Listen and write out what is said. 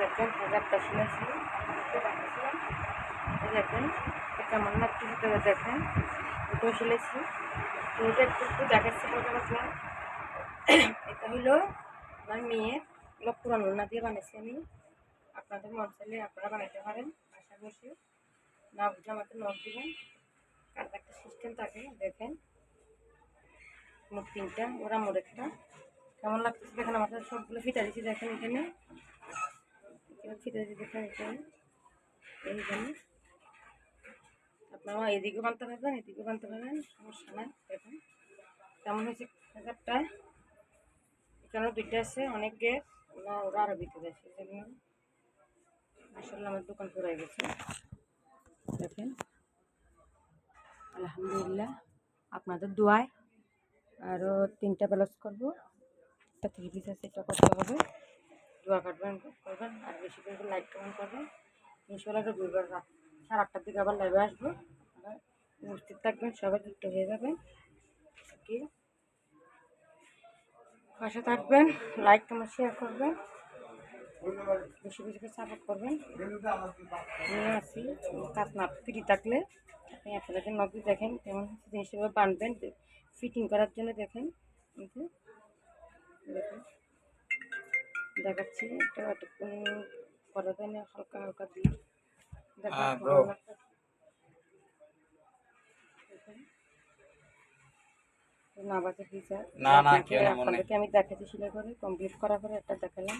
দেখেন হাজারটা শুনেছি দেখেন কেমন লাগছে তবে দেখেন ওটাও শিলেছি তো এটা একটু একটু দেখাচ্ছি বলতে পারলাম। এটা হলো আমার মেয়ের এগুলো পুরানো না দিয়ে বানিয়েছি আমি। আপনাদের মন চাইলে আপনারা বানাইতে পারেন। আশা করছি না বুঝলে আমাকে নখ দেবেন। আর একটা সিস্টেম থাকে দেখেন মোট 3টা ওরা মোট একটা। কেমন লাগতেছে দেখেন আমার সাথে সবগুলো ফিতা দিচ্ছি দেখেন এখানে ফিতা দিচ্ছি দেখেন এখানে এইখানে আপনারা এদিকে বানতে পারবেন এদিকে বানতে পারবেন সমস্যা নাই। দেখেন কেমন হয়েছে হাজারটা এখানেও 2টা আছে অনেক গ্যাস ওরা ওরা আরও ভিতরে আছে এই জন্য আসলে আমার দোকান পুরাই গেছে। দেখেন আলহামদুলিল্লাহ আপনাদের দোয়ায় আরও 3টা ব্লাউজ করবো। একটা 3 পিস আছে এটা করতে হবে। দোয়া করবেন আর বেশি করে লাইক কমেন্ট করবেন। ইনশাআল্লাহ রবিবার রাত 8:30টার দিকে আবার লাইভে আসবো। উপস্থিত থাকবেন সবাই যুক্ত হয়ে যাবেন কি পাশে থাকবেন লাইক কমেন্ট শেয়ার করবেন বেশি বেশি করে সাপোর্ট করবেন। নিয়ে আসি কাজ না ফ্রি থাকলে আপনি আপনাদের নকল দেখেন কেমন জিনিসটা বানবেন ফিটিং করার জন্য দেখেন কিন্তু দেখেন দেখাচ্ছি এটা এতক্ষণ করা যায় না হালকা হালকা দিয়ে দেখেন না বাজে পিজা আপনাদেরকে আমি দেখাচ্ছি সেলাই করে কমপ্লিট করার পরে একটা দেখালাম।